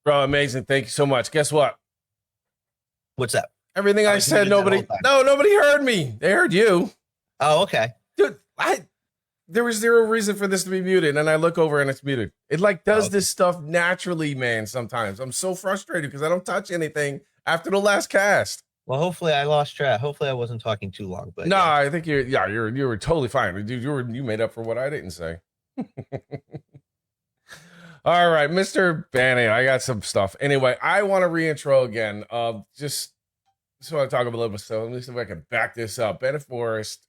Bro, amazing. Thank you so much. Guess what? What's that? Everything I said, nobody heard me. They heard you. Oh, okay. Dude, there was zero reason for this to be muted, and I look over and it's muted. It does this stuff naturally, man. Sometimes I'm so frustrated because I don't touch anything after the last cast. Well, hopefully I lost track. Hopefully I wasn't talking too long, but no, yeah. I think you were totally fine. Dude, you made up for what I didn't say. All right, Mr. Bennett, I got some stuff. Anyway, I want to reintro again. Just want to talk a little bit. So let me see if I can back this up. Bennett Forrest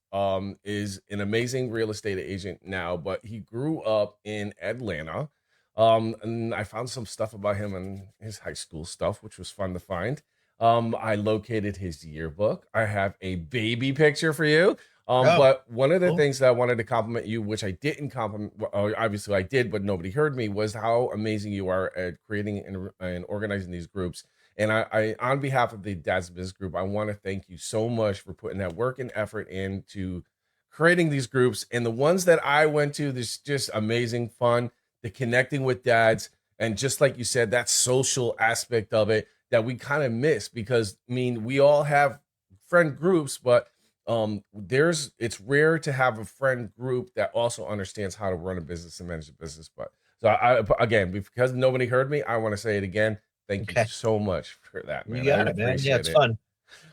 is an amazing real estate agent now, but he grew up in Atlanta. And I found some stuff about him and his high school stuff, which was fun to find. I located his yearbook. I have a baby picture for you. But one of the things that I wanted to compliment you, which I didn't compliment, obviously I did, but nobody heard me, was how amazing you are at creating and organizing these groups. And I, on behalf of the Dad's Business Group, I want to thank you so much for putting that work and effort into creating these groups. And the ones that I went to, there's just amazing fun, the connecting with dads. And just like you said, that social aspect of it that we kind of miss because, I mean, we all have friend groups, but it's rare to have a friend group that also understands how to run a business and manage a business. But so again, because nobody heard me, I want to say it again. Thank you so much for that, man. You got it, man. Yeah, it's fun.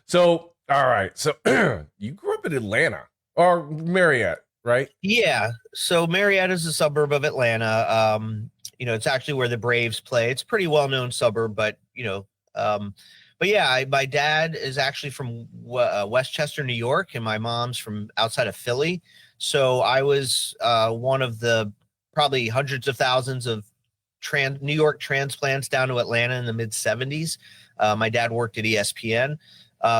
So, all right. So you grew up in Atlanta or Marietta, right? Yeah. So Marietta is a suburb of Atlanta. It's actually where the Braves play. It's a pretty well-known suburb, but but yeah, my dad is actually from Westchester, New York, and my mom's from outside of Philly. So I was one of the probably hundreds of thousands of New York transplants down to Atlanta in the mid 70s. My dad worked at ESPN.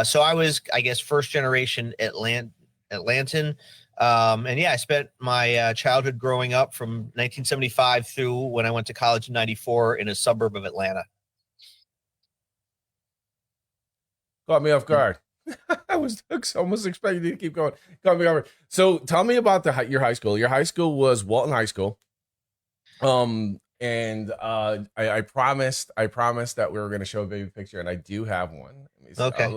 So I was, I guess, first generation Atlantan. And yeah, I spent my childhood growing up from 1975 through when I went to college in 94 in a suburb of Atlanta. Caught me off guard. I was almost expecting you to keep going. Caught me off guard. So tell me about your high school. Your high school was Walton High School. And I promised that we were going to show a baby picture, and I do have one. Okay.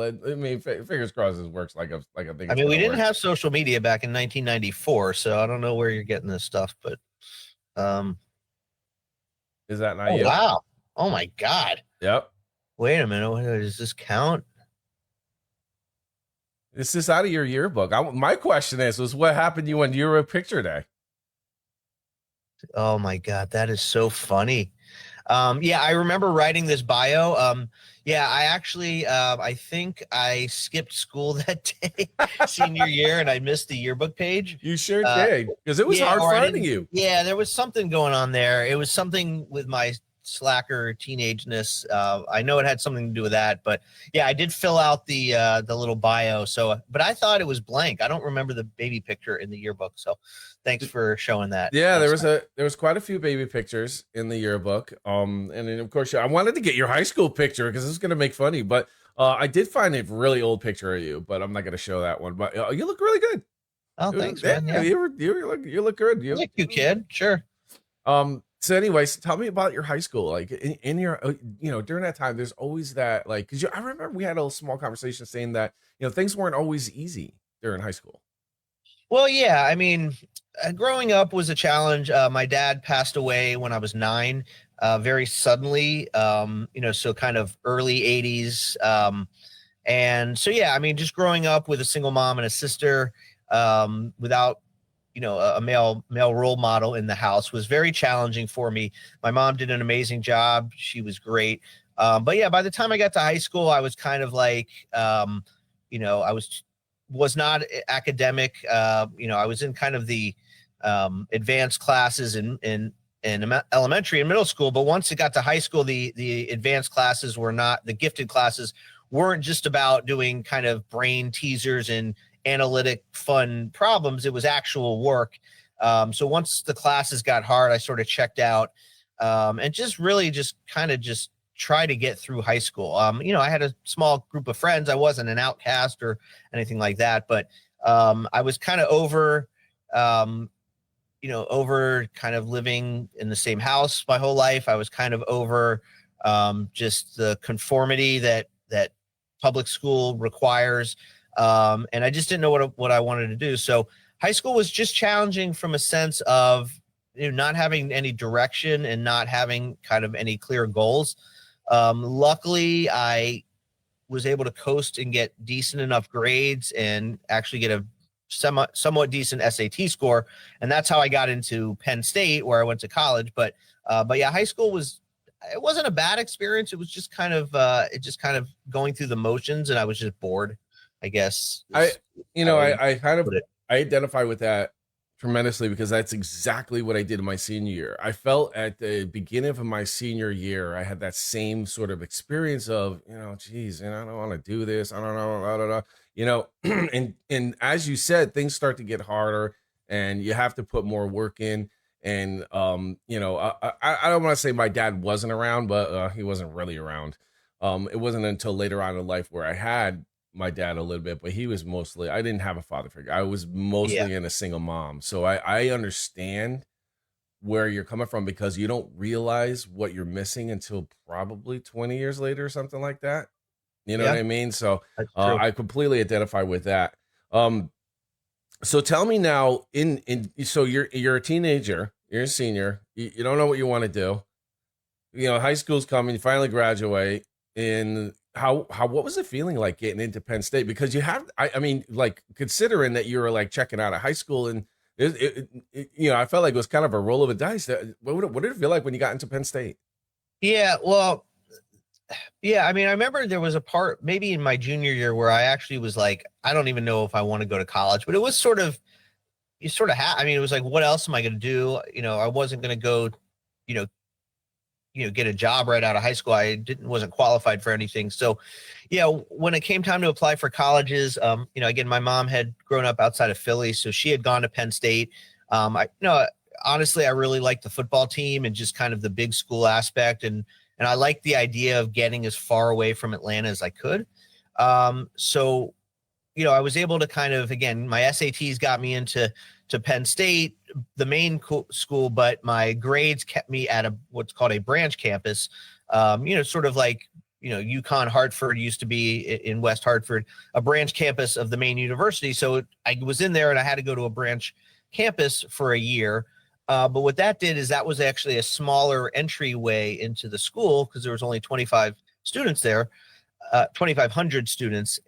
Fingers crossed this works like a thing. I mean, we didn't have social media back in 1994, so I don't know where you're getting this stuff, but is that not you? Wow. Oh my God. Yep. Wait a minute. Does this count? This is out of your yearbook. My question was what happened to you on your picture day? Oh my God, that is so funny. Yeah, I remember writing this bio. Yeah, I actually, I think I skipped school that day, senior year, and I missed the yearbook page. You sure did, because it was hard finding you. Yeah, there was something going on there. It was something with my slacker teenageness. I know it had something to do with that, but yeah, I did fill out the little bio. So, but I thought it was blank. I don't remember the baby picture in the yearbook. So thanks for showing that. Yeah, there was quite a few baby pictures in the yearbook. And then of course I wanted to get your high school picture because it's going to make funny, but I did find a really old picture of you, but I'm not going to show that one, but you look really good. Oh, thanks, man. Yeah. You look good. You're a cute kid. Sure. So anyways, tell me about your high school. Like in your, during that time, there's always that, like, because I remember we had a little small conversation saying that, things weren't always easy during high school. Well, yeah, I mean, growing up was a challenge. My dad passed away when I was 9, very suddenly, so kind of early 80s. And so, yeah, I mean, just growing up with a single mom and a sister, without a male role model in the house was very challenging for me. My mom did an amazing job. She was great. But yeah, by the time I got to high school, I was kind of like, I was not academic. I was in kind of the advanced classes in elementary and middle school. But once it got to high school, the advanced classes were not, the gifted classes weren't just about doing kind of brain teasers and analytic fun problems. It was actual work. So once the classes got hard, I sort of checked out and just really just try to get through high school. I had a small group of friends. I wasn't an outcast or anything like that, but I was kind of over kind of living in the same house my whole life. I was kind of over just the conformity that public school requires. And I just didn't know what I wanted to do. So high school was just challenging from a sense of, not having any direction and not having kind of any clear goals. Luckily, I was able to coast and get decent enough grades and actually get a somewhat decent SAT score. And that's how I got into Penn State, where I went to college. But yeah, high school it wasn't a bad experience. It was just kind of going through the motions, and I was just bored, I guess. I identify with that tremendously, because that's exactly what I did in my senior year. I felt at the beginning of my senior year, I had that same sort of experience of, geez, and I don't want to do this. I don't know, blah, blah, blah, and as you said, things start to get harder, and you have to put more work in. And I don't want to say my dad wasn't around, but he wasn't really around. It wasn't until later on in life where I had my dad a little bit, but he was I didn't have a father figure. I was mostly in a single mom. So I understand where you're coming from, because you don't realize what you're missing until probably 20 years later or something like that. You know what I mean? So I completely identify with that. So tell me now, so you're a teenager, you're a senior, you don't know what you want to do. High school's coming, you finally graduate, and what was it feeling like getting into Penn State? Because I mean, like, considering that you were like checking out of high school, and I felt like it was kind of a roll of the dice. What did it feel like when you got into Penn State? Yeah, well, yeah, I mean, I remember there was a part maybe in my junior year where I actually was like, I don't even know if I want to go to college, but it was I mean, it was like, what else am I going to do? I wasn't going to go, get a job right out of high school. I wasn't qualified for anything. So yeah, when it came time to apply for colleges, again, my mom had grown up outside of Philly, so she had gone to Penn State. Honestly, I really liked the football team and just kind of the big school aspect. And I liked the idea of getting as far away from Atlanta as I could. So, I was able to kind of, again, my SATs got me into Penn State, the main school, but my grades kept me at what's called a branch campus. Sort of like, UConn Hartford used to be in West Hartford, a branch campus of the main university. So I was in there and I had to go to a branch campus for a year. But what that did is that was actually a smaller entryway into the school, because there was only 25 students there, 2,500 students.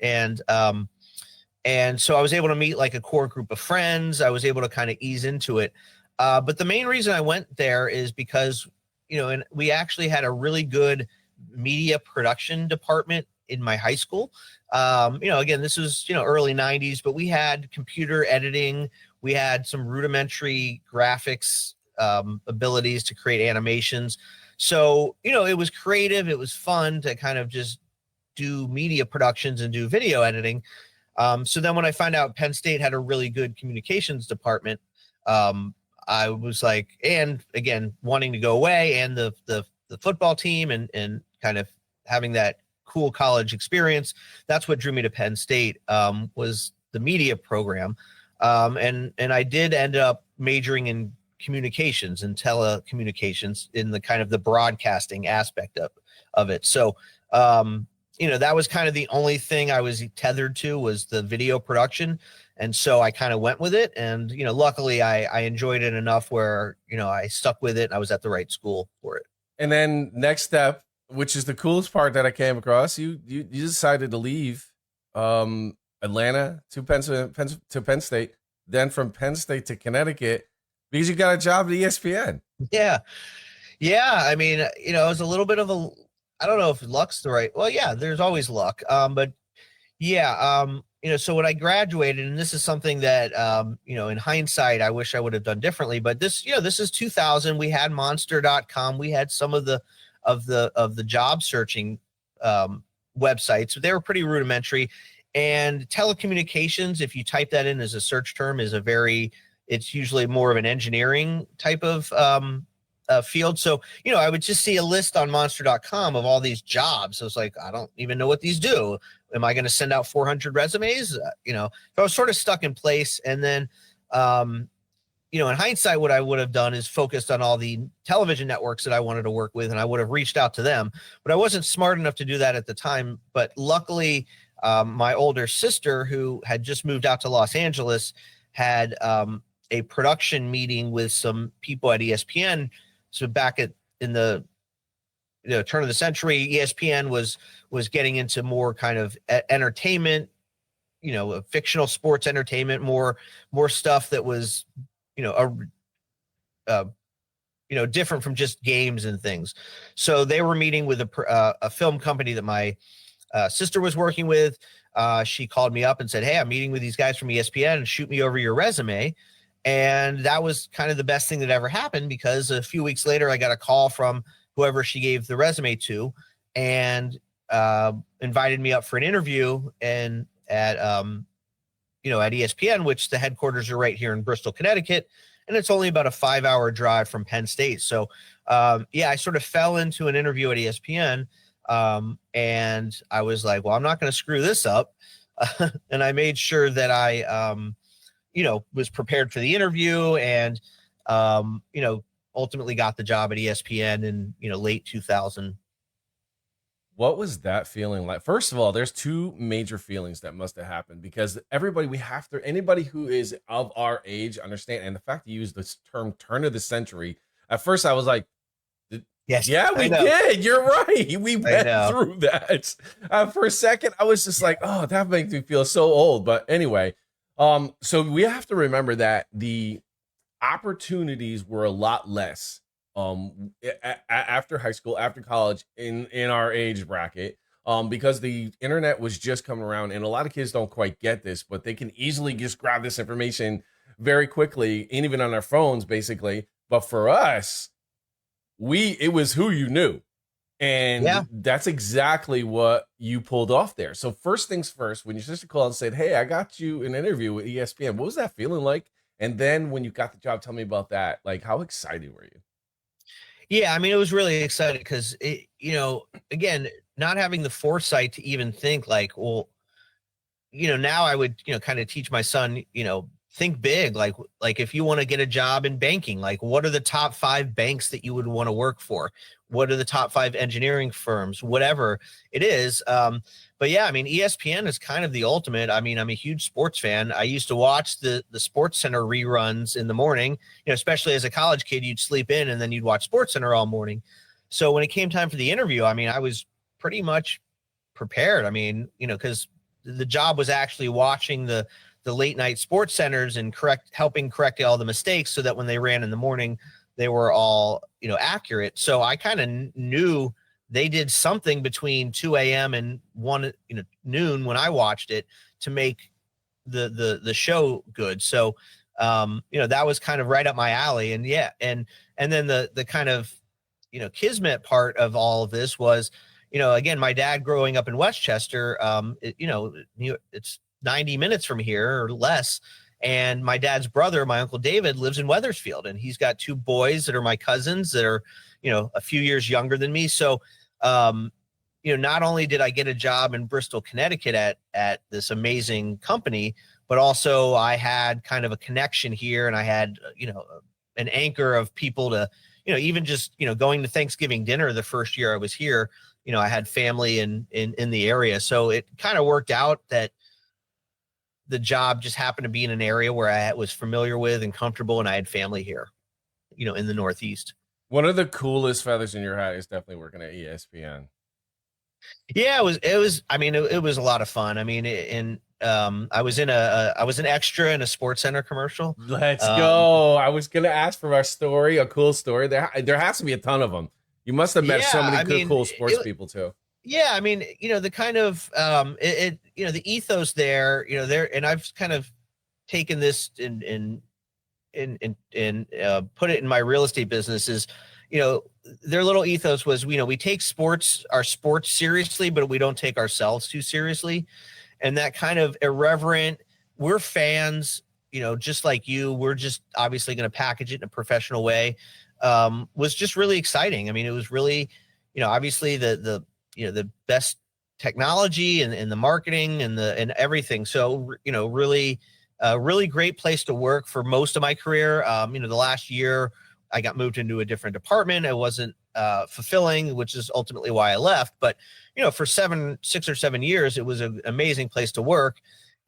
And so I was able to meet like a core group of friends. I was able to kind of ease into it. But the main reason I went there is because, and we actually had a really good media production department in my high school. Again, this was, early 90s, but we had computer editing. We had some rudimentary graphics abilities to create animations. So, it was creative. It was fun to kind of just do media productions and do video editing. So then when I found out Penn State had a really good communications department, I was like, and again, wanting to go away, and the football team and kind of having that cool college experience, that's what drew me to Penn State, was the media program. And I did end up majoring in communications and telecommunications in the kind of the broadcasting aspect of it. So, that was kind of the only thing I was tethered to, was the video production. And so I kind of went with it. And, luckily I enjoyed it enough where, I stuck with it and I was at the right school for it. And then next step, which is the coolest part that I came across, you decided to leave Atlanta to Penn State, then from Penn State to Connecticut, because you got a job at ESPN. Yeah. I mean, it was a little bit of I don't know if luck's the right. Well, yeah, there's always luck. But yeah, so when I graduated, and this is something that, in hindsight, I wish I would have done differently, but this is 2000. We had monster.com. We had some of the job searching websites. They were pretty rudimentary, and telecommunications, if you type that in as a search term, it's usually more of an engineering type of, field. So, I would just see a list on monster.com of all these jobs. So it's like, I don't even know what these do. Am I going to send out 400 resumes? So I was sort of stuck in place. And then, in hindsight, what I would have done is focused on all the television networks that I wanted to work with, and I would have reached out to them. But I wasn't smart enough to do that at the time. But luckily, my older sister, who had just moved out to Los Angeles, had a production meeting with some people at ESPN. So back in the turn of the century, ESPN was getting into more kind of entertainment, fictional sports entertainment, more stuff that was, different from just games and things. So they were meeting with a film company that my sister was working with. She called me up and said, "Hey, I'm meeting with these guys from ESPN, and shoot me over your resume." And that was kind of the best thing that ever happened, because a few weeks later, I got a call from whoever she gave the resume to, and invited me up for an interview at ESPN, which the headquarters are right here in Bristol, Connecticut. And it's only about a 5-hour drive from Penn State. So I sort of fell into an interview at ESPN. And I was like, well, I'm not going to screw this up. And I made sure that I, was prepared for the interview, and, ultimately got the job at ESPN in, late 2000. What was that feeling like? First of all, there's two major feelings that must have happened, because anybody who is of our age understand. And the fact you use this term turn of the century, at first I was like, yes, yeah, we did. You're right. We went through that. For a second, I was just like, oh, that makes me feel so old. But anyway, so we have to remember that the opportunities were a lot less after high school, after college, in our age bracket, because the internet was just coming around, and a lot of kids don't quite get this, but they can easily just grab this information very quickly, and even on their phones, basically. But for us, it was who you knew, and that's exactly what you pulled off there. So first things first, when your sister called and said, "Hey, I got you an interview with ESPN," what was that feeling like? And then when you got the job, tell me about that. Like, how excited were you? Yeah, I mean, it was really exciting because again, not having the foresight to even think like, well, now I would, kind of teach my son, think big. Like if you want to get a job in banking, like what are the top 5 banks that you would want to work for? What are the top 5 engineering firms, whatever it is. But yeah, I mean, ESPN is kind of the ultimate. I mean, I'm a huge sports fan. I used to watch the Sports Center reruns in the morning, especially as a college kid, you'd sleep in and then you'd watch Sports Center all morning. So when it came time for the interview, I mean, I was pretty much prepared. I mean, because the job was actually watching the late night sports centers and helping correct all the mistakes, so that when they ran in the morning, they were all, accurate. So I kind of knew they did something between 2 a.m. and 1, noon when I watched it to make the show good. So, that was kind of right up my alley. And and then the kind of, kismet part of all of this was, again, my dad growing up in Westchester, it's 90 minutes from here or less. And my dad's brother, my Uncle David, lives in Wethersfield, and he's got 2 boys that are my cousins that are, a few years younger than me. So, not only did I get a job in Bristol, Connecticut at this amazing company, but also I had kind of a connection here, and I had, an anchor of people to, even just, going to Thanksgiving dinner the first year I was here, I had family in the area. So it kind of worked out that the job just happened to be in an area where I was familiar with and comfortable, and I had family here, in the Northeast. One of the coolest feathers in your hat is definitely working at ESPN. Yeah, it was, I mean, it was a lot of fun. I mean, I was an extra in a Sports Center commercial. Let's go. I was going to ask for our story, a cool story. There has to be a ton of them. You must have met so many cool sports people too. Yeah, I mean, the kind of the ethos there, there, and I've kind of taken this and put it in my real estate business is, their little ethos was, we take our sports seriously, but we don't take ourselves too seriously. And that kind of irreverent, we're fans, just like you, we're just obviously going to package it in a professional way, was just really exciting. I mean, it was really, obviously the best technology and the marketing and everything. So, really a really great place to work for most of my career. The last year I got moved into a different department. It wasn't fulfilling, which is ultimately why I left. But, for 6 or 7 years, it was an amazing place to work.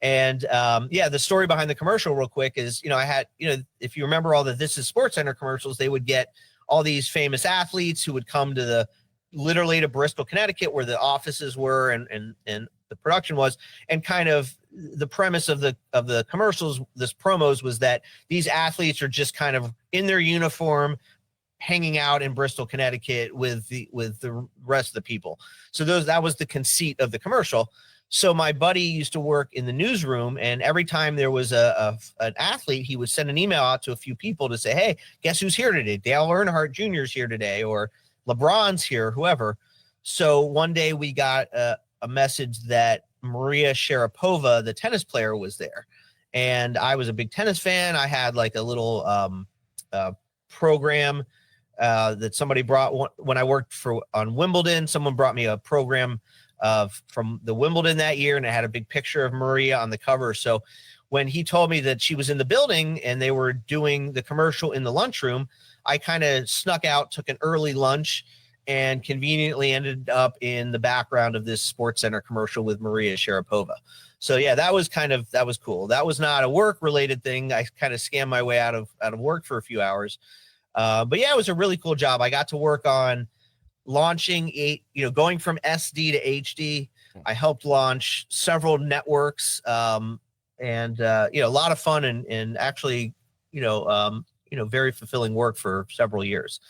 And the story behind the commercial real quick is, I had, if you remember all the This Is Sports Center commercials, they would get all these famous athletes who would come to literally to Bristol, Connecticut, where the offices were and the production was. And kind of the premise of the commercials, this promos, was that these athletes are just kind of in their uniform, hanging out in Bristol, Connecticut with the rest of the people. So that was the conceit of the commercial. So my buddy used to work in the newsroom, and every time there was an athlete, he would send an email out to a few people to say, hey, guess who's here today? Dale Earnhardt Jr. is here today, or LeBron's here, whoever. So one day we got a message that Maria Sharapova, the tennis player, was there. And I was a big tennis fan. I had like a little program that somebody brought when I worked on Wimbledon. Someone brought me a program from the Wimbledon that year, and it had a big picture of Maria on the cover. So when he told me that she was in the building and they were doing the commercial in the lunchroom, I kind of snuck out, took an early lunch, and conveniently ended up in the background of this Sports Center commercial with Maria Sharapova. So yeah, that was cool. That was not a work related thing. I kind of scammed my way out of work for a few hours. But yeah, it was a really cool job. I got to work on launching going from SD to HD. I helped launch several networks, and a lot of fun and actually, very fulfilling work for several years.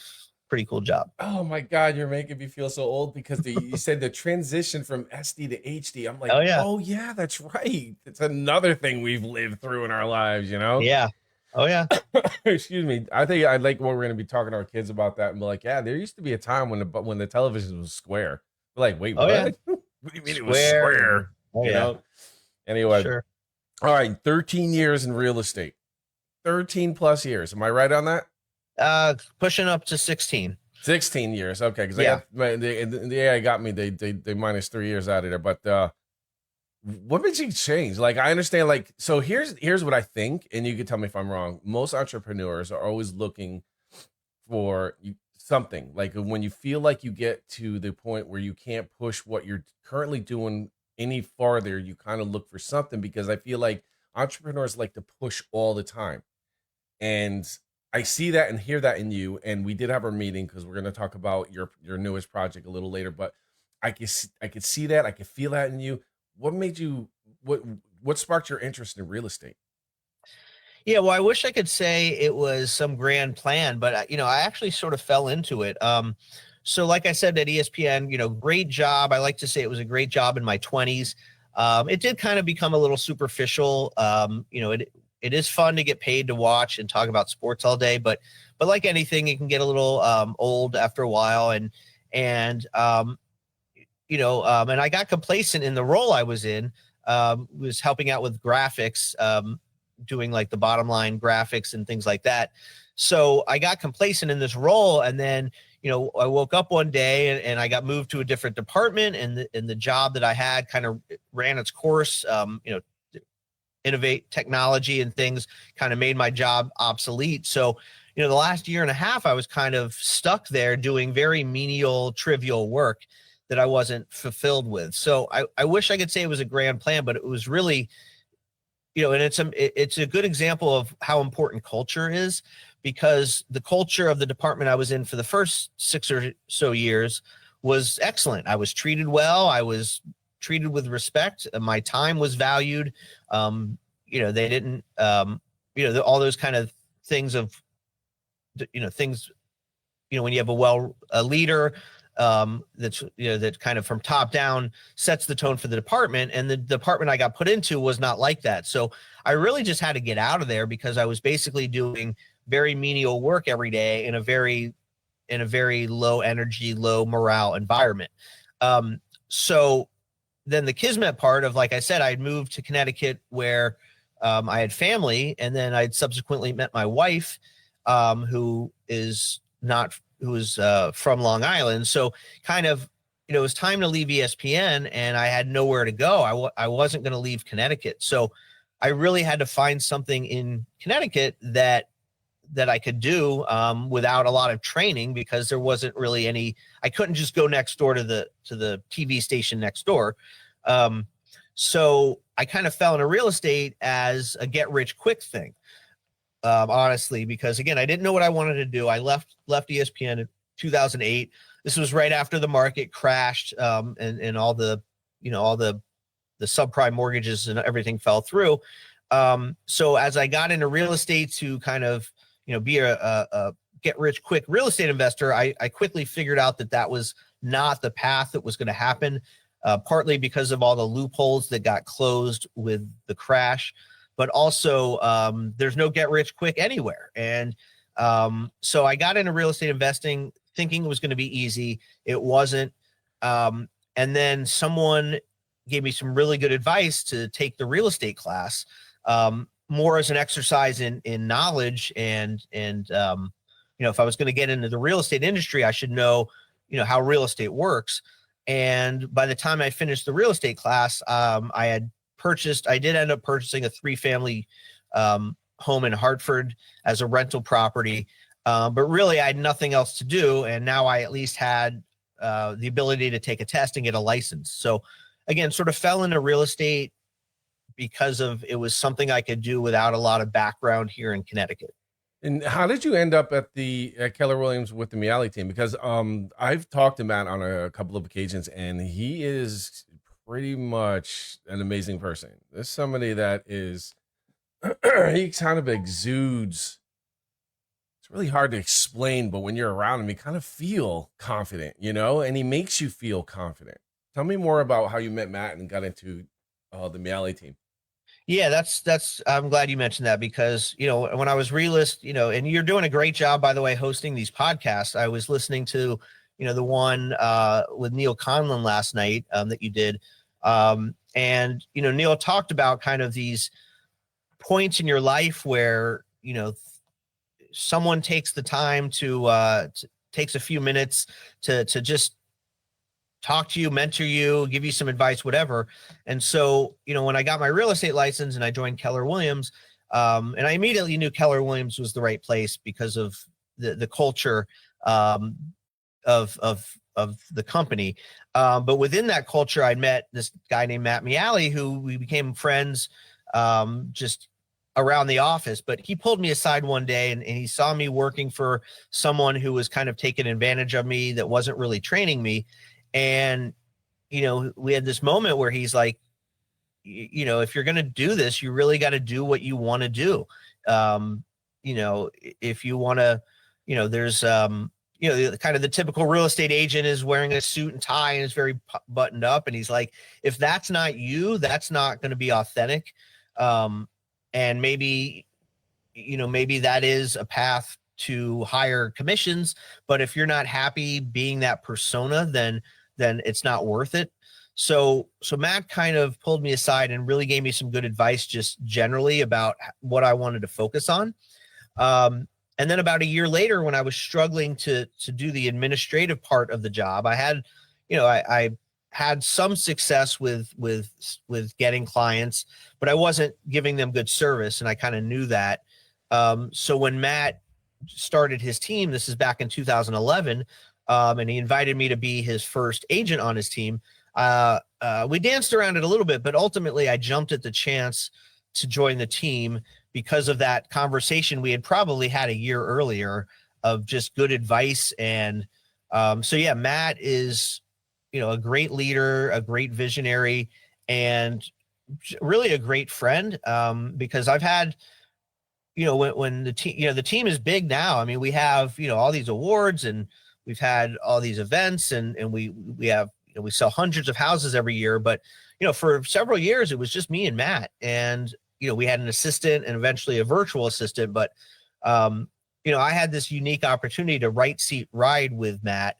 Pretty cool job. Oh my God, you're making me feel so old because you said the transition from SD to HD. I'm like, oh yeah, that's right. It's another thing we've lived through in our lives, Yeah. Oh yeah. Excuse me. I think I'd like what we're going to be talking to our kids about that and be like, yeah, there used to be a time when the television was square. We're like, wait, what? Yeah. What do you mean it was square? Oh, yeah. Anyway. Sure. All right. 13 years in real estate. 13 plus years. Am I right on that? Pushing up to 16. 16 years. Okay. Because the AI got me. They minus 3 years out of there. But what made you change? Like, I understand, like, so here's what I think, and you can tell me if I'm wrong. Most entrepreneurs are always looking for something. Like, when you feel like you get to the point where you can't push what you're currently doing any farther, you kind of look for something, because I feel like entrepreneurs like to push all the time. And I see that and hear that in you. And we did have our meeting because we're going to talk about your newest project a little later, but I could see that. I could feel that in you. What made you, what sparked your interest in real estate? Yeah, well, I wish I could say it was some grand plan, but I actually sort of fell into it. So like I said, at ESPN, great job. I like to say it was a great job in my 20s. It did kind of become a little superficial. It is fun to get paid to watch and talk about sports all day, but like anything, it can get a little old after a while. And I got complacent in the role I was in, was helping out with graphics, doing like the bottom line graphics and things like that. So I got complacent in this role. And then, I woke up one day and I got moved to a different department, and the job that I had kind of ran its course. Innovate technology and things kind of made my job obsolete. So, the last year and a half, I was kind of stuck there doing very menial, trivial work that I wasn't fulfilled with. So I wish I could say it was a grand plan, but it was really, and it's a good example of how important culture is, because the culture of the department I was in for the first 6 or so years was excellent. I was treated well. I was treated with respect. My time was valued. They didn't, all those kind of things of, when you have a leader, that's that kind of from top down sets the tone for the department, and the department I got put into was not like that. So I really just had to get out of there, because I was basically doing very menial work every day in a very low energy, low morale environment. So then the kismet part of, like I said, I'd moved to Connecticut where I had family, and then I'd subsequently met my wife, who is from Long Island. So kind of, it was time to leave ESPN, and I had nowhere to go. I wasn't going to leave Connecticut. So I really had to find something in Connecticut that I could do without a lot of training, because there wasn't really any. I couldn't just go next door to the TV station next door. So I kind of fell into real estate as a get rich quick thing, honestly, because again, I didn't know what I wanted to do. I left ESPN in 2008. This was right after the market crashed, and all the subprime mortgages and everything fell through. So as I got into real estate to kind of, be a get rich quick real estate investor, I quickly figured out that was not the path that was going to happen, partly because of all the loopholes that got closed with the crash, but also there's no get rich quick anywhere. And so I got into real estate investing thinking it was going to be easy. It wasn't. And then someone gave me some really good advice to take the real estate class, more as an exercise in knowledge, and if I was going to get into the real estate industry, I should know how real estate works. And by the time I finished the real estate class, I did end up purchasing a 3-family home in Hartford as a rental property, but really I had nothing else to do, and now I at least had the ability to take a test and get a license. So again, sort of fell into real estate because it was something I could do without a lot of background here in Connecticut. And how did you end up at Keller Williams with the Miele team? Because I've talked to Matt on a couple of occasions, and he is pretty much an amazing person. There's somebody that is, he kind of exudes. It's really hard to explain, but when you're around him, you kind of feel confident, and he makes you feel confident. Tell me more about how you met Matt and got into the Miele team. Yeah, that's I'm glad you mentioned that, because, when I was realist, and you're doing a great job, by the way, hosting these podcasts. I was listening to, the one with Neil Conlon last night that you did. And, Neil talked about kind of these points in your life where, someone takes the time takes a few minutes to just talk to you, mentor you, give you some advice, whatever. And so, when I got my real estate license and I joined Keller Williams, and I immediately knew Keller Williams was the right place because of the culture of the company. But within that culture, I met this guy named Matt Miele, who we became friends just around the office. But he pulled me aside one day and he saw me working for someone who was kind of taking advantage of me, that wasn't really training me. And, we had this moment where he's like, if you're going to do this, you really got to do what you want to do. If you want to, there's, kind of the typical real estate agent is wearing a suit and tie and is very buttoned up. And he's like, if that's not you, that's not going to be authentic. And maybe that is a path to higher commissions, but if you're not happy being that persona, then it's not worth it. So Matt kind of pulled me aside and really gave me some good advice, just generally about what I wanted to focus on. And then about a year later, when I was struggling to do the administrative part of the job, I had, I had some success with getting clients, but I wasn't giving them good service. And I kind of knew that. So when Matt started his team, this is back in 2011, and he invited me to be his first agent on his team. We danced around it a little bit, but ultimately I jumped at the chance to join the team because of that conversation we had probably had a year earlier of just good advice. And so, yeah, Matt is, a great leader, a great visionary, and really a great friend, because I've had, when the team, the team is big now. I mean, we have, all these awards and we've had all these events and we have, we sell hundreds of houses every year, but, for several years, it was just me and Matt, and, we had an assistant and eventually a virtual assistant, but, I had this unique opportunity to right seat ride with Matt.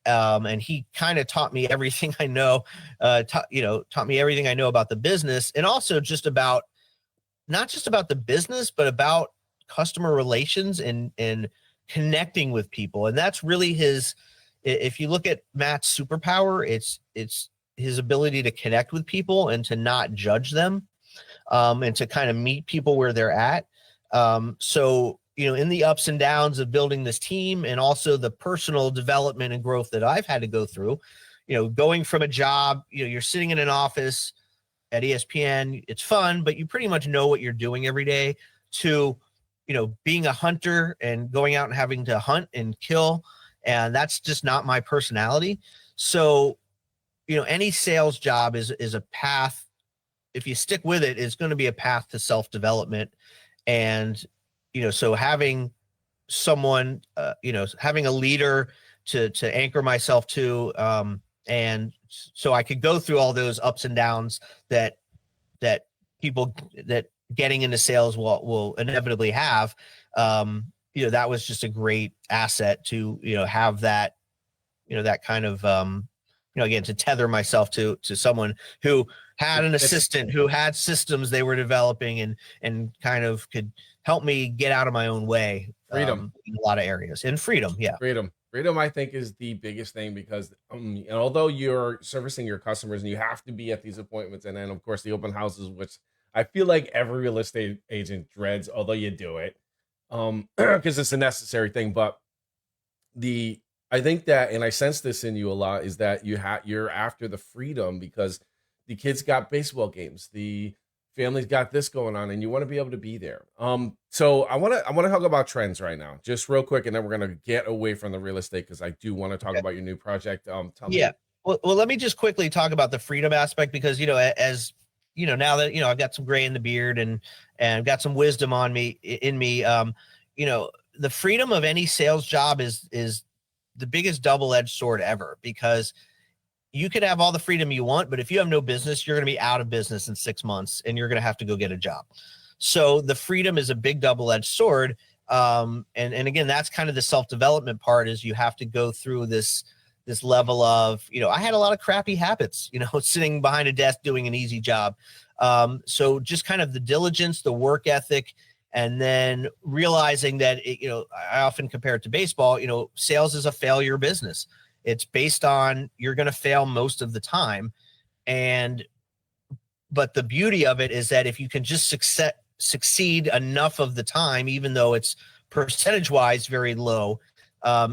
And he kind of taught me everything I know, taught me everything I know about the business, and also just about, not just about the business, but about customer relations and connecting with people. And that's really if you look at Matt's superpower, it's his ability to connect with people and to not judge them. and to kind of meet people where they're at. So, in the ups and downs of building this team and also the personal development and growth that I've had to go through, going from a job, you're sitting in an office at ESPN, it's fun, but you pretty much know what you're doing every day, to, being a hunter and going out and having to hunt and kill. And that's just not my personality. So, any sales job is a path. If you stick with it, it's going to be a path to self-development. And, so having someone, having a leader to anchor myself to, and so I could go through all those ups and downs that people that getting into sales will inevitably have. That was just a great asset to, have that, that kind of, again, to tether myself to someone who had an assistant who had systems they were developing and kind of could help me get out of my own way. Freedom. In a lot of areas, and freedom. Yeah. Freedom, I think, is the biggest thing, because although you're servicing your customers and you have to be at these appointments, and then of course the open houses, which I feel like every real estate agent dreads, although you do it, because it's a necessary thing. But I think that, and I sense this in you a lot, is that you're after the freedom, because the kids got baseball games, the family's got this going on, and you want to be able to be there. So I want to talk about trends right now, just real quick, and then we're gonna get away from the real estate, because I do want to talk about your new project. Tell me. Well, let me just quickly talk about the freedom aspect, because as now that I've got some gray in the beard and got some wisdom in me, the freedom of any sales job is the biggest double-edged sword ever, because you could have all the freedom you want, but if you have no business, you're going to be out of business in 6 months and you're going to have to go get a job. So the freedom is a big double-edged sword. And again, that's kind of the self-development part, is you have to go through this level of, I had a lot of crappy habits, sitting behind a desk doing an easy job. So just kind of the diligence, the work ethic, and then realizing that, I often compare it to baseball, sales is a failure business. It's based on, you're going to fail most of the time. But the beauty of it is that if you can just succeed enough of the time, even though it's percentage wise very low,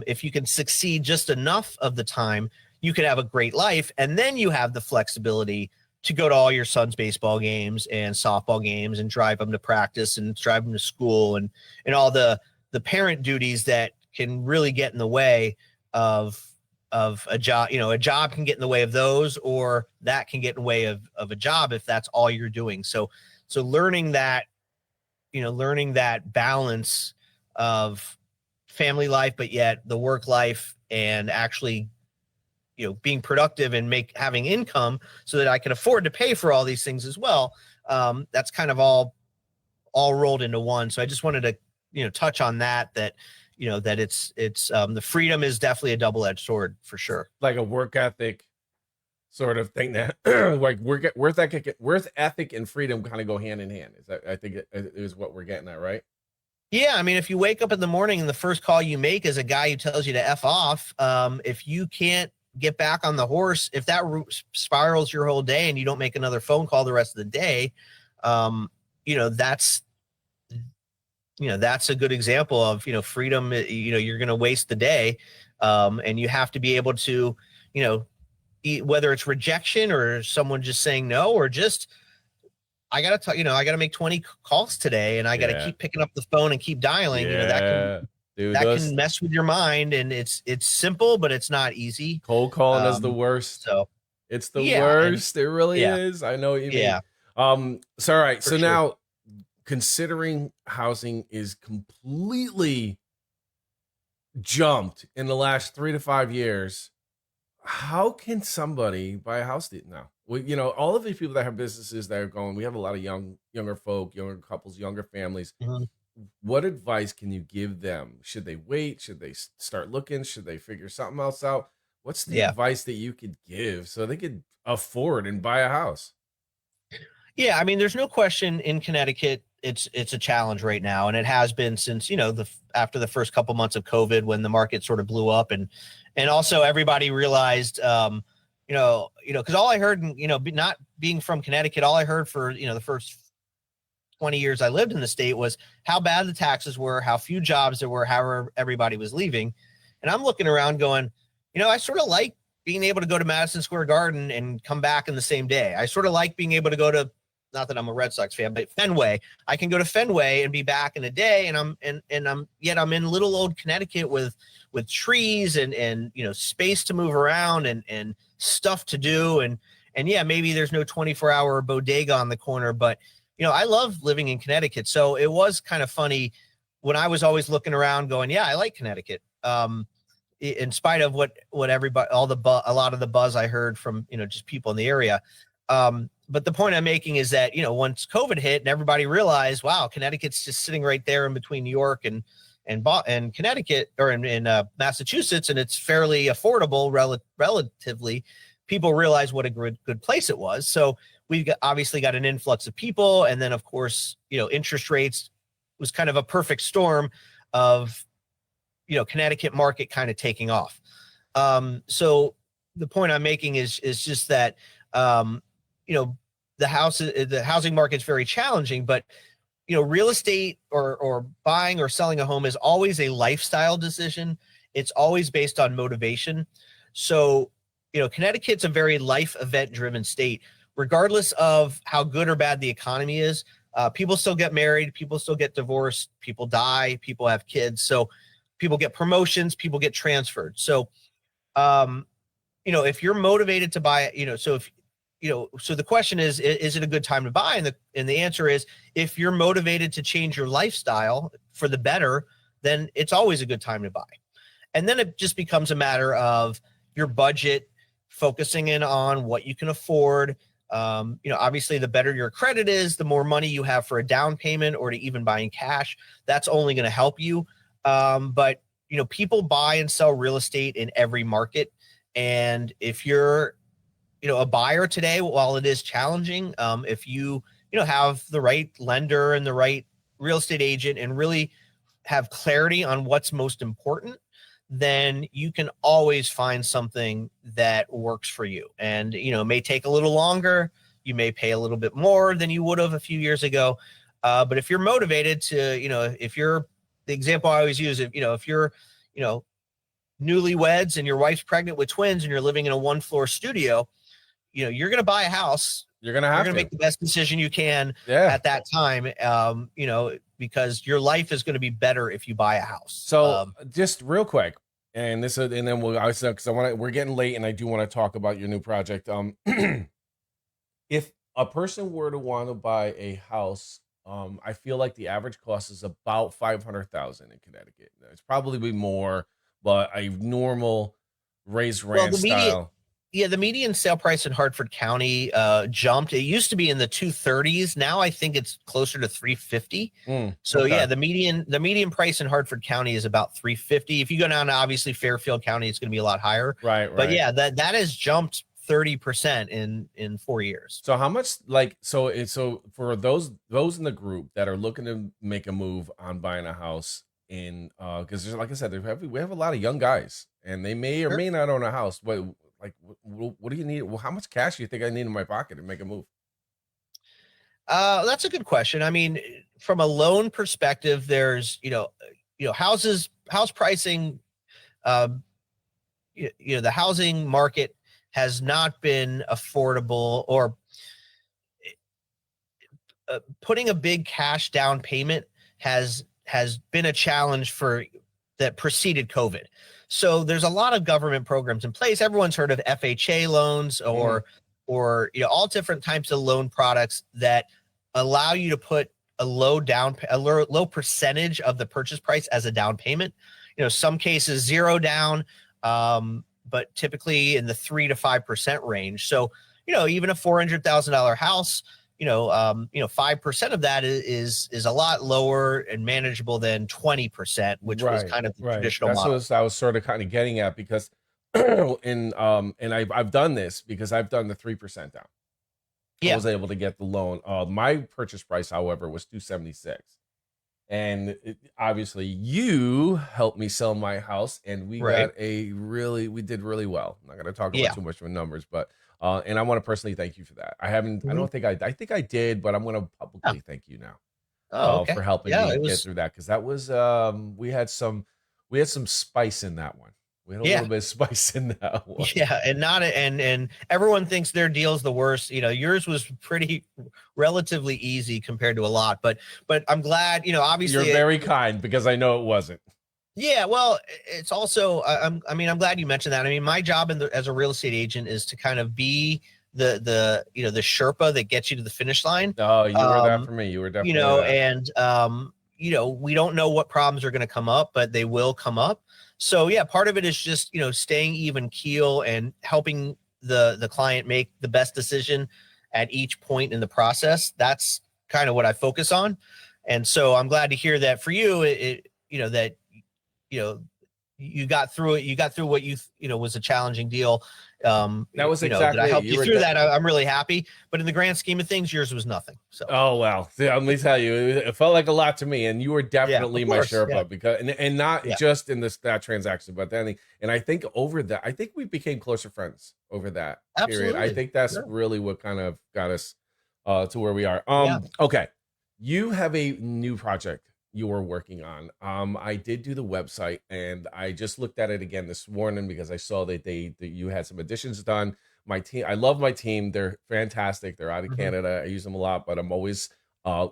if you can succeed just enough of the time, you can have a great life. And then you have the flexibility to go to all your son's baseball games and softball games and drive them to practice and drive them to school and all the parent duties that can really get in the way of a job. A job can get in the way of those, or that can get in the way of a job if that's all you're doing. So learning that balance of family life, but yet the work life, and actually, being productive and having income so that I can afford to pay for all these things as well. That's kind of all rolled into one. So I just wanted to, touch on that it's the freedom is definitely a double-edged sword for sure. Like a work ethic sort of thing, that like worth ethic and freedom kind of go hand in hand. I think it is what we're getting at, right? Yeah. I mean, if you wake up in the morning and the first call you make is a guy who tells you to F off, if you can't get back on the horse, if that spirals your whole day and you don't make another phone call the rest of the day, that's a good example of, freedom. You're going to waste the day. And you have to be able to, whether it's rejection or someone just saying no, or just, I got to make 20 calls today, and I got to keep picking up the phone and keep dialing. That can mess with your mind, and it's simple, but it's not easy. Cold calling is the worst. So it's the worst. It really is. I know what you mean. So, all right. So now, considering housing is completely jumped in the last 3 to 5 years, how can somebody buy a house now? Well, all of these people that have businesses that are going, we have a lot of younger folk, younger couples, younger families. Mm-hmm. What advice can you give them? Should they wait? Should they start looking? Should they figure something else out? What's the advice that you could give so they could afford and buy a house? Yeah, I mean, there's no question in Connecticut, it's a challenge right now, and it has been since after the first couple months of COVID, when the market sort of blew up, and also everybody realized, because all I heard, not being from Connecticut, all I heard for the first 20 years I lived in the state was how bad the taxes were, how few jobs there were, how everybody was leaving. And I'm looking around going, I sort of like being able to go to Madison Square Garden and come back in the same day. I sort of like being able to go to, not that I'm a Red Sox fan, but Fenway. I can go to Fenway and be back in a day, and I'm in little old Connecticut with trees and space to move around and stuff to do, and yeah, maybe there's no 24-hour bodega on the corner, but I love living in Connecticut. So it was kind of funny when I was always looking around going, yeah, I like Connecticut. In spite of what everybody, a lot of the buzz I heard from, just people in the area. But the point I'm making is that, once COVID hit and everybody realized, wow, Connecticut's just sitting right there in between New York and Connecticut, or in Massachusetts, and it's fairly affordable relatively, people realized what a good place it was. So we've obviously got an influx of people. And then, of course, interest rates was kind of a perfect storm of, Connecticut market kind of taking off. So the point I'm making is just that, the housing market is very challenging, but, real estate or buying or selling a home is always a lifestyle decision. It's always based on motivation. So, Connecticut's a very life event driven state, regardless of how good or bad the economy is. People still get married, people still get divorced, people die, people have kids. So people get promotions, people get transferred. So, if you're motivated to buy, so the question is it a good time to buy? And the answer is, if you're motivated to change your lifestyle for the better, then it's always a good time to buy. And then it just becomes a matter of your budget, focusing in on what you can afford. Obviously the better your credit is, the more money you have for a down payment or to even buying cash, that's only going to help you. But people buy and sell real estate in every market. And if you're, a buyer today, while it is challenging, if you have the right lender and the right real estate agent and really have clarity on what's most important, then you can always find something that works for you. And, it may take a little longer. You may pay a little bit more than you would have a few years ago. But if you're motivated to, if you're, the example I always use, if you're, newlyweds and your wife's pregnant with twins and you're living in a 1-floor studio, you're going to buy a house. You're going to make the best decision you can at that time, because your life is going to be better if you buy a house. So just real quick, and then we're getting late and I do want to talk about your new project. If a person were to want to buy a house, I feel like the average cost is about $500,000 in Connecticut. It's probably more, but a normal raised ranch style. The median sale price in Hartford County jumped. It used to be in the 230s. Now I think it's closer to 350. So okay. Yeah, the median price in Hartford County is about 350. If you go down to obviously Fairfield County, it's going to be a lot higher. Right. But yeah, that has jumped 30% in 4 years. So how much, so for those in the group that are looking to make a move on buying a house in, because there's, like I said, we have a lot of young guys and they may or may not own a house, but what do you need? Well, how much cash do you think I need in my pocket to make a move? That's a good question. I mean, from a loan perspective, there's, house pricing, the housing market has not been affordable, or putting a big cash down payment has been a challenge that preceded COVID. So there's a lot of government programs in place. Everyone's heard of FHA loans or all different types of loan products that allow you to put a low percentage of the purchase price as a down payment. Some cases zero down, but typically in the 3 to 5% range. So, even a $400,000 house, 5% of that is a lot lower and manageable than 20%, which was kind of the traditional model. That's what I was sort of kind of getting at, because and I've done this because I've done the 3% down. I was able to get the loan. My purchase price, however, was $276. And obviously you helped me sell my house, and we did really well. I'm not going to talk about too much of numbers, but and I want to personally thank you for that. I think I did, but I'm going to publicly thank you now. Oh, okay. for helping Yeah, me it get was. through that, because that was we had some spice in that one. We had a Yeah. little bit of spice in that one. Yeah, and not and everyone thinks their deal's the worst. Yours was pretty relatively easy compared to a lot, but I'm glad, You're obviously very kind, because I know it wasn't. yeah, well, it's also I'm glad you mentioned that. I mean, my job as a real estate agent is to kind of be the Sherpa that gets you to the finish line. Oh, you were that Um, for me. You were definitely that. and we don't know what problems are going to come up, but they will come up. So yeah, part of it is just, staying even keel and helping the client make the best decision at each point in the process. That's kind of what I focus on. And so I'm glad to hear that for you, that, you know, you got through it. You got through what was a challenging deal. That was That I exactly it. helped You you were through that. I'm really happy, but in the grand scheme of things, yours was nothing. So Oh, well, let me tell you, it felt like a lot to me, and you were yeah, definitely of my course. Yeah. Sherpa, because and not Yeah. just in that transaction, but then, and I think over that, I think we became closer friends over that period. I Absolutely. think that's Sure. really what kind of got us to where we are. Yeah. Okay, you have a new project you are working on. I did do the website, and I just looked at it again this morning because I saw that you had some additions done. My team, I love my team. They're fantastic. They're out of Mhm. Canada. I use them a lot, but I'm always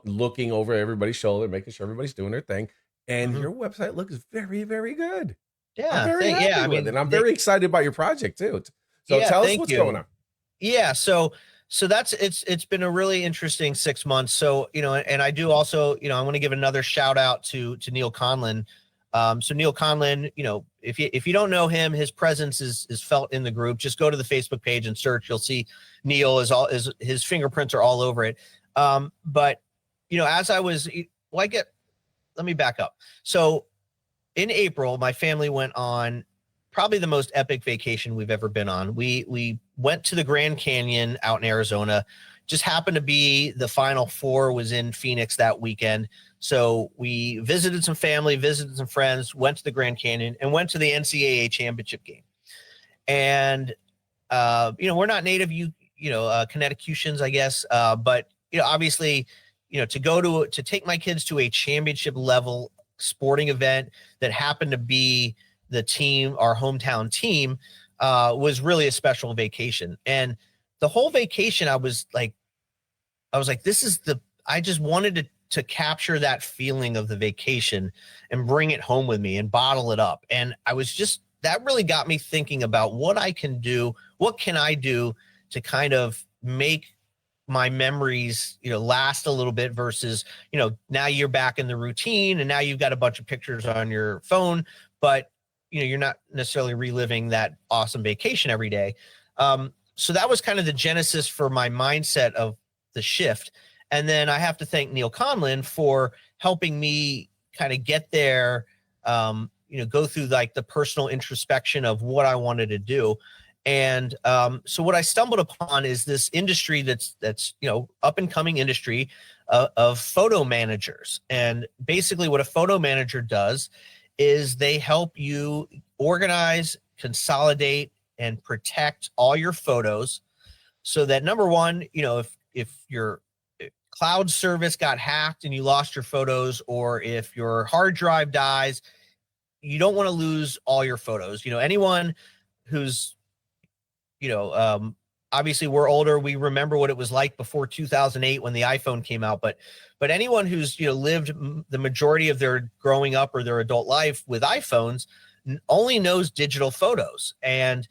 looking over everybody's shoulder, making sure everybody's doing their thing. And Mhm. your website looks very, very good. I'm Yeah. very Yeah. I happy with it. mean, And I'm very excited about your project too. So yeah. tell us Thank what's going you. on. Yeah. So that's it's been a really interesting 6 months. So and I do also I want to give another shout out to Neil Conlin. So Neil Conlin, if you don't know him, his presence is felt in the group. Just go to the Facebook page and search. You'll see Neil is his fingerprints are all over it. But as I was, let me back up. So in April, my family went on probably the most epic vacation we've ever been on. We went to the Grand Canyon out in Arizona. Just happened to be the Final Four was in Phoenix that weekend. So we visited some family, visited some friends, went to the Grand Canyon, and went to the NCAA championship game. And we're not native Connecticutians, I guess, but obviously, to take my kids to a championship level sporting event that happened to be the team, our hometown team, was really a special vacation. And the whole vacation, I was like, I just wanted to capture that feeling of the vacation and bring it home with me and bottle it up. And that really got me thinking about what can I do to kind of make my memories, last a little bit versus, now you're back in the routine and now you've got a bunch of pictures on your phone, but you're not necessarily reliving that awesome vacation every day. So that was kind of the genesis for my mindset of the shift. And then I have to thank Neil Conlin for helping me kind of get there, go through like the personal introspection of what I wanted to do. And so what I stumbled upon is this industry that's up and coming industry of photo managers. And basically what a photo manager does is they help you organize, consolidate, and protect all your photos so that number one, if your cloud service got hacked and you lost your photos, or if your hard drive dies, you don't want to lose all your photos. Anyone who's, obviously we're older, we remember what it was like before 2008 when the iPhone came out, but anyone who's, lived the majority of their growing up or their adult life with iPhones only knows digital photos. And,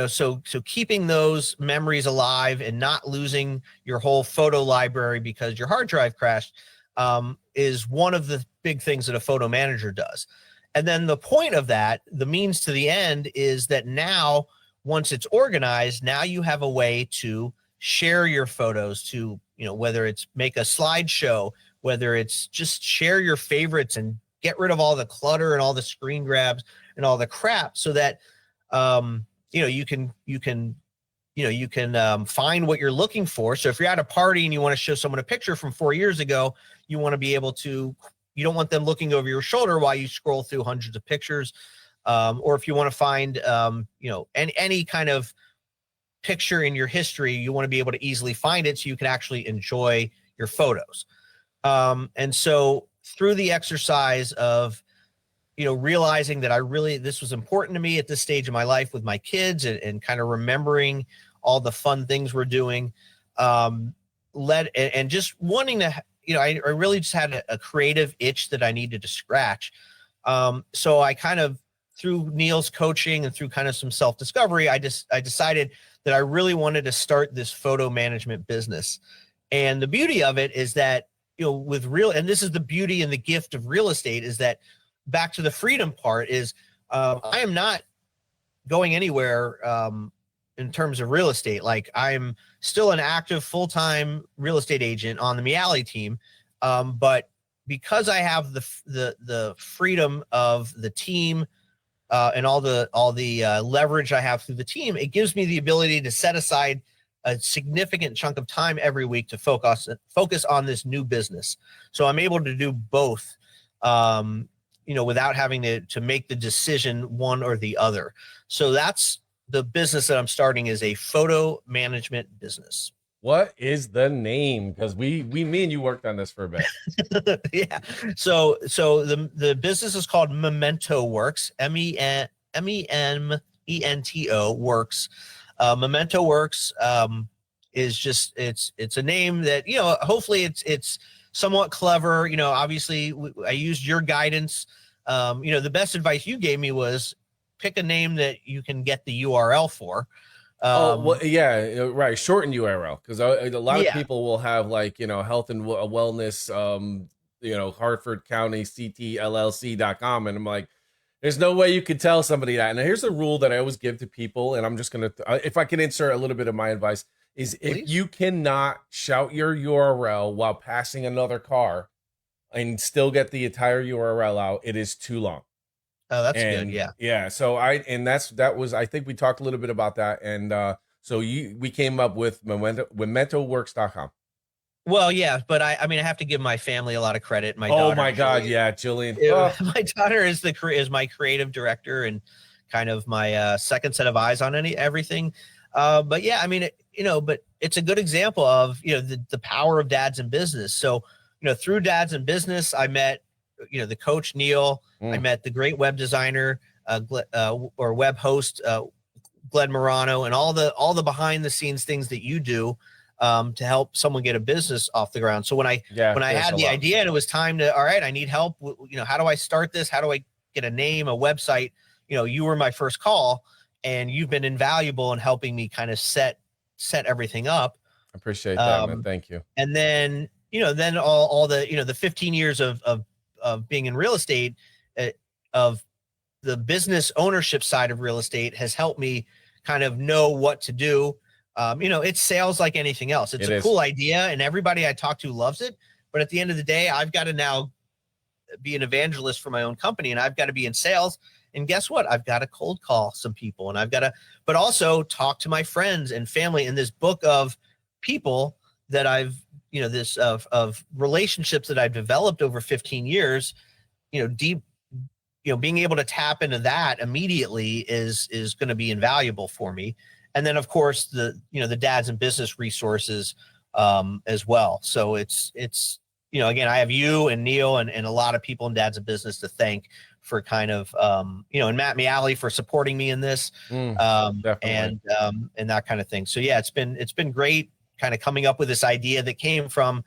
so keeping those memories alive and not losing your whole photo library because your hard drive crashed, is one of the big things that a photo manager does. And then the point of that, the means to the end, is that now, once it's organized, now you have a way to share your photos to, whether it's make a slideshow, whether it's just share your favorites and get rid of all the clutter and all the screen grabs and all the crap so that, you can find what you're looking for. So if you're at a party and you want to show someone a picture from 4 years ago, you want to be able to, you don't want them looking over your shoulder while you scroll through hundreds of pictures. Or if you want to find, any kind of picture in your history, you want to be able to easily find it so you can actually enjoy your photos. And so through the exercise of, realizing that this was important to me at this stage of my life with my kids, and kind of remembering all the fun things we're doing, and just wanting to, I really just had a creative itch that I needed to scratch. So I kind of, through Neil's coaching and through kind of some self-discovery, I decided that I really wanted to start this photo management business. And the beauty of it is that, and this is the beauty and the gift of real estate, is that, back to the freedom part, is I am not going anywhere in terms of real estate. Like, I'm still an active full-time real estate agent on the Meali team. But because I have the freedom of the team, and all the leverage I have through the team, it gives me the ability to set aside a significant chunk of time every week to focus on this new business. So I'm able to do both, without having to make the decision one or the other. So that's the business that I'm starting, is a photo management business. What is the name? Because me and you worked on this for a bit. Yeah. So the business is called Memento Works, MEMENTO Works. Memento Works is just, it's a name that, hopefully it's somewhat clever. Obviously I used your guidance. The best advice you gave me was pick a name that you can get the URL for. Yeah, right. Shorten URL, because a lot of people will have, like, health and wellness, Hartford County CTLLC.com, and I'm like, there's no way you could tell somebody that. And here's a rule that I always give to people, and I'm just gonna, if I can insert a little bit of my advice, is Please. If you cannot shout your URL while passing another car and still get the entire URL out, it is too long. Oh, that's good. Yeah. Yeah. So I think we talked a little bit about that. And so we came up with mementoworks.com. Well, yeah, but I have to give my family a lot of credit. My daughter, oh my God, yeah, Jillian. My daughter is my creative director and kind of my second set of eyes on everything. But yeah, but it's a good example of the power of dads in business. So through dads in business, I met the coach Neil. I met the great web designer or web host Glenn Morano, and all the behind the scenes things that you do to help someone get a business off the ground. So when I had the idea and it was time to, all right, I need help. How do I start this? How do I get a name, a website? You were my first call, and you've been invaluable in helping me kind of set everything up. I appreciate that, man. Thank you. And then, then all the, the 15 years of being in real estate, of the business ownership side of real estate, has helped me kind of know what to do. It's sales like anything else. It's a cool idea, and everybody I talk to loves it. But at the end of the day, I've got to now be an evangelist for my own company, and I've got to be in sales. And guess what? I've got to cold call some people, and but also talk to my friends and family in this book of people that I've, this of relationships that I've developed over 15 years, deep, being able to tap into that immediately is going to be invaluable for me. And then of course the dads and business resources as well. So it's, again, I have you and Neil and a lot of people in dads and business to thank for kind of, and Matt Meali for supporting me in this, and that kind of thing. So yeah, it's been great kind of coming up with this idea that came from,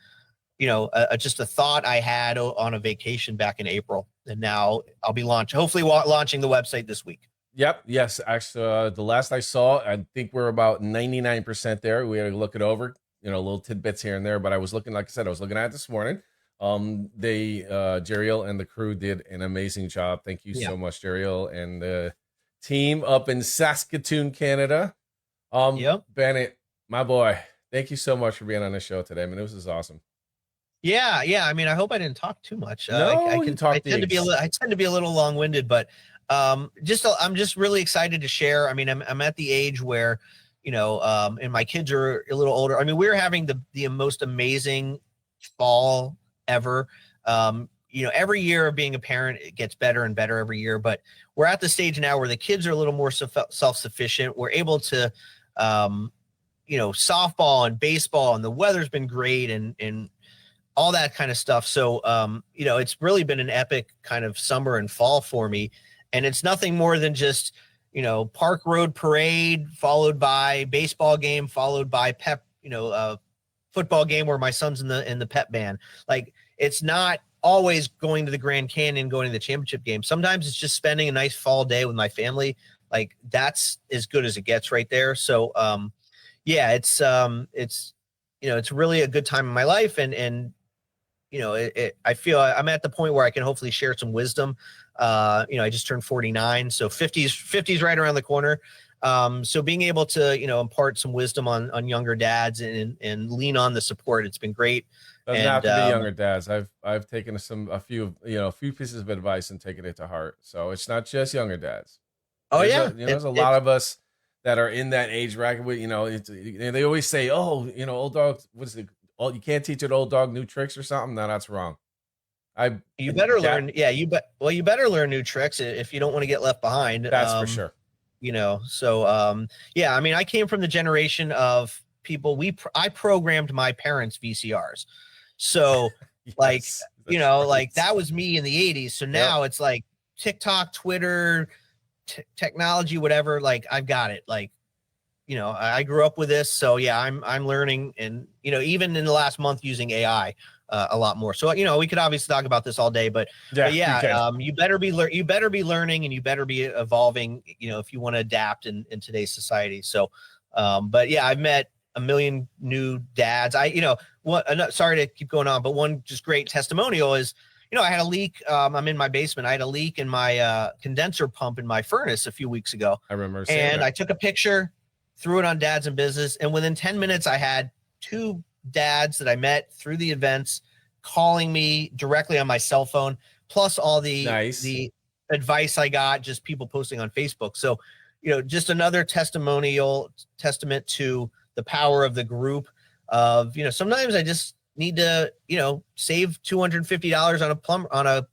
just a thought I had on a vacation back in April. And now I'll be hopefully launching the website this week. Yep. Yes. Actually, the last I saw, I think we're about 99% there. We had to look it over, little tidbits here and there, but I was looking, like I said, I was looking at it this morning. Jeriel and the crew did an amazing job. Thank you so much, Jeriel, and the team up in Saskatoon, Canada. Bennett, my boy, thank you so much for being on the show today. This is awesome. Yeah. I hope I didn't talk too much. No, I tend to be a little long-winded, but I'm just really excited to share. I'm at the age where, and my kids are a little older. We're having the most amazing fall ever. Every year of being a parent, it gets better and better every year, but we're at the stage now where the kids are a little more self-sufficient. We're able to, softball and baseball, and the weather's been great. And all that kind of stuff. So, it's really been an epic kind of summer and fall for me. And it's nothing more than just, Park Road Parade, followed by baseball game, followed by pep, football game where my son's in the pep band. Like, it's not always going to the Grand Canyon, going to the championship game. Sometimes it's just spending a nice fall day with my family. Like, that's as good as it gets right there. So, it's really a good time in my life. And I feel I'm at the point where I can hopefully share some wisdom. I just turned 49, so 50's right around the corner. So being able to, impart some wisdom on younger dads and lean on the support, it's been great. Doesn't have to be younger dads. I've taken a few pieces of advice and taken it to heart. So it's not just younger dads. There's a lot of us that are in that age bracket. They always say, old dog, you can't teach an old dog new tricks or something. No, that's wrong. You better learn. Yeah, you better learn new tricks if you don't want to get left behind. That's for sure. I came from the generation of people. I programmed my parents' VCRs. So yes, that was me in the 80s. So now it's like TikTok, Twitter, technology, whatever. Like, I've got it. Like, I grew up with this. So yeah, I'm learning, and, even in the last month using AI a lot more. So, we could obviously talk about this all day, but you better be learning, and you better be evolving, if you want to adapt in today's society. So, I've met a million new dads. Sorry to keep going on, but one just great testimonial is, I had a leak. I'm in my basement. I had a leak in my condenser pump in my furnace a few weeks ago. I remember. And I took a picture, threw it on Dads in Business, and within 10 minutes, I had 2 dads that I met through the events calling me directly on my cell phone, plus all the advice I got, just people posting on Facebook. So, just another testament to the power of the group of, sometimes I just need to, save $250 on a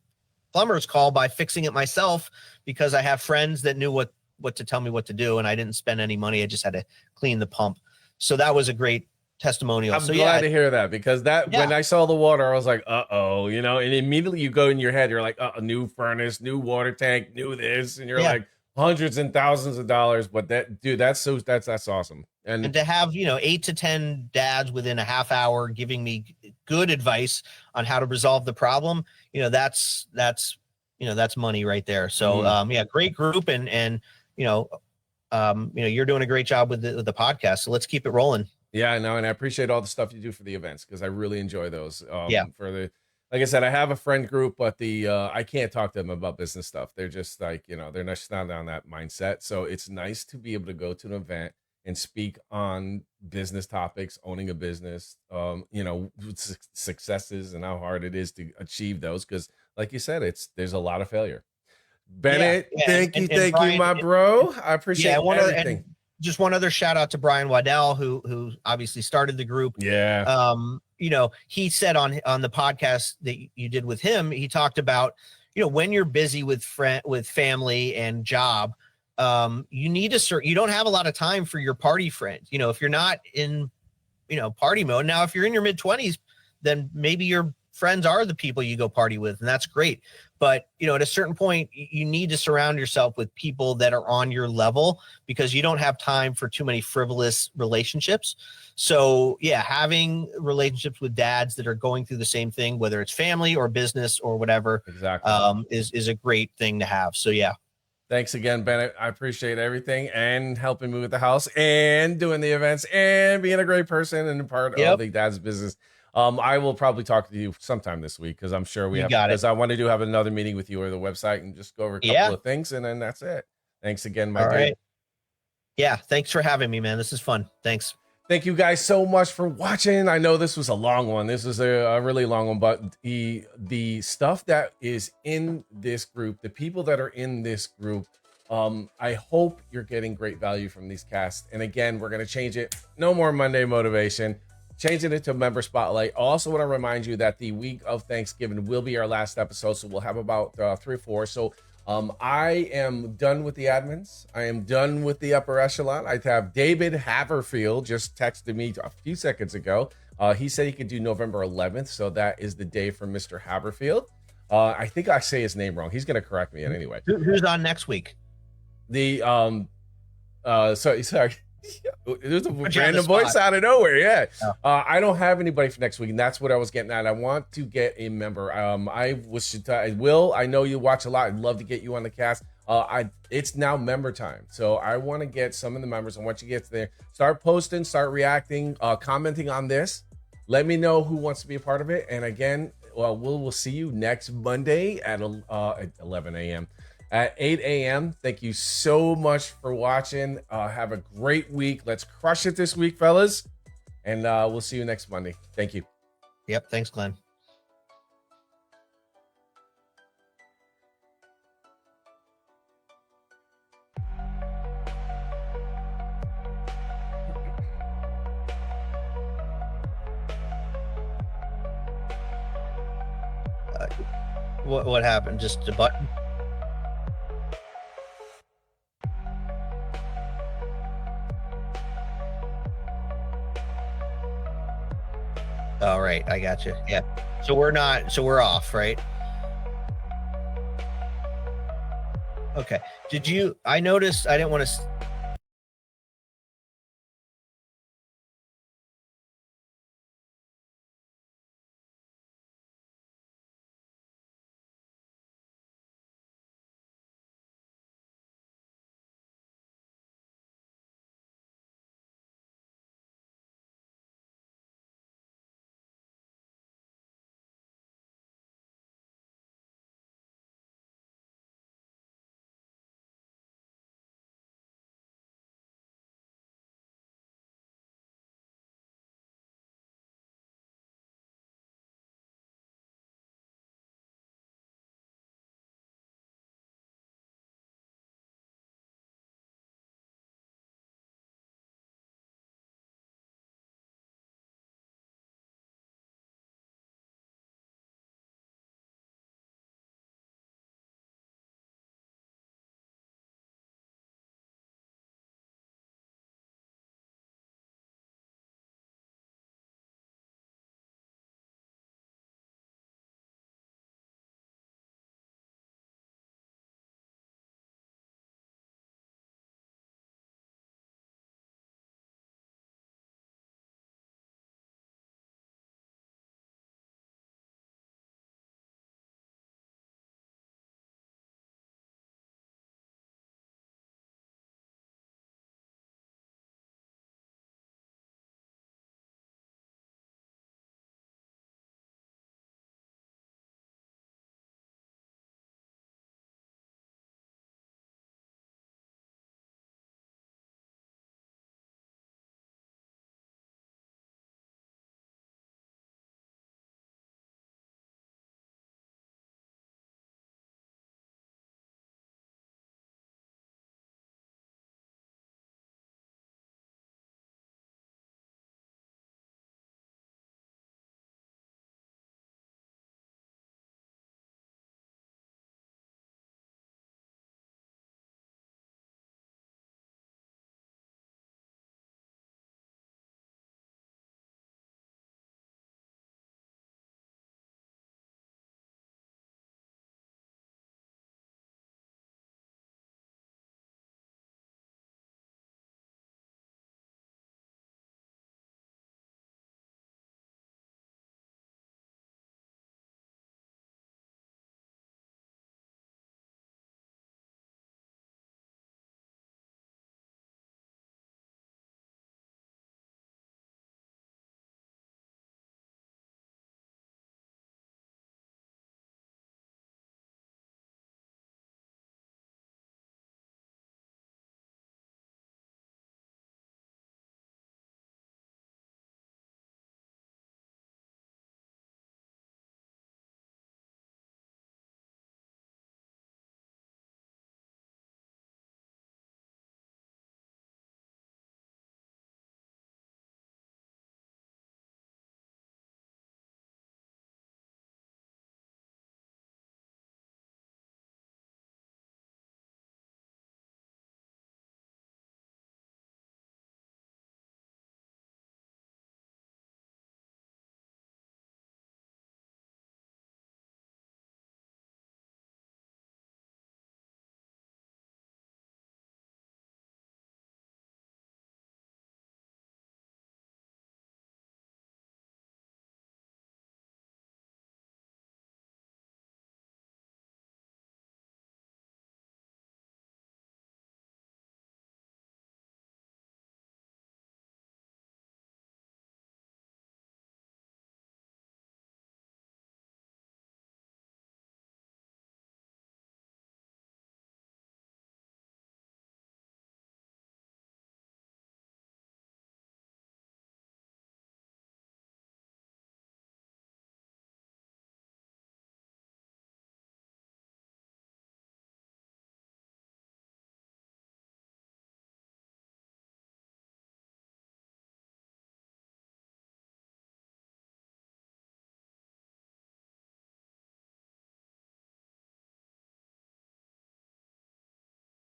plumber's call by fixing it myself, because I have friends that knew what to tell me what to do, and I didn't spend any money. I just had to clean the pump. So that was a great testimonial. I'm glad to hear that, because when I saw the water, I was like, and immediately you go in your head, you're like, a new furnace, new water tank, new this, and you're like hundreds and thousands of dollars. But that's awesome. And to have, 8 to 10 dads within a half hour giving me good advice on how to resolve the problem, that's money right there. So, great group. And you're doing a great job with the podcast. So let's keep it rolling. Yeah, I know. And I appreciate all the stuff you do for the events, because I really enjoy those. Like I said, I have a friend group, but I can't talk to them about business stuff. They're just like, they're just not on that mindset. So it's nice to be able to go to an event and speak on business topics, owning a business, successes and how hard it is to achieve those. Because like you said, there's a lot of failure. Bennett, thank you, Brian, my bro. I appreciate everything. Just one other shout out to Brian Waddell, who obviously started the group. Yeah. He said on the podcast that you did with him, he talked about, when you're busy with family and job, you need to you don't have a lot of time for your party friends. If you're not in, party mode. Now, if you're in your mid-20s, then maybe your friends are the people you go party with, and that's great. But, at a certain point, you need to surround yourself with people that are on your level, because you don't have time for too many frivolous relationships. So, having relationships with dads that are going through the same thing, whether it's family or business or whatever, exactly, is a great thing to have. So, yeah. Thanks again, Bennett. I appreciate everything, and helping me with the house and doing the events and being a great person and part of the Dad's Business. I will probably talk to you sometime this week, because I'm sure because I want to have another meeting with you or the website and just go over a couple of things, and then that's it. Thanks again, my dude. Right. Yeah, thanks for having me, man. This is fun. Thanks. Thank you guys so much for watching. I know this was a long one. This was a really long one, but the stuff that is in this group, the people that are in this group, I hope you're getting great value from these casts. And again, we're going to change it. No more Monday motivation. Changing it to member spotlight. I also want to remind you that the week of Thanksgiving will be our last episode, so we'll have about 3 or 4. So I am done with the admins. I am done with the upper echelon. I have David Haverfield just texted me a few seconds ago. He said he could do November 11th, so that is the day for Mr. Haberfield. I think I say his name wrong. He's going to correct me anyway. Who's on next week? The sorry. There's a Put you on random the spot. voice out of nowhere. Yeah. Oh. I don't have anybody for next week, and that's what I was getting at. I want to get a member. Will, I know you watch a lot. I'd love to get you on the cast. It's now member time, so I want to get some of the members. And once you get there, start posting, start reacting, commenting on this. Let me know who wants to be a part of it. And again, well, we'll see you next Monday at 11 a.m. At 8 a.m. Thank you so much for watching. Have a great week. Let's crush it this week, fellas. And we'll see you next Monday. Thank you. Yep. Thanks, Glenn. What happened? Just a button? All right, I got you. Yeah. So we're off, right? Okay. I noticed, I didn't want to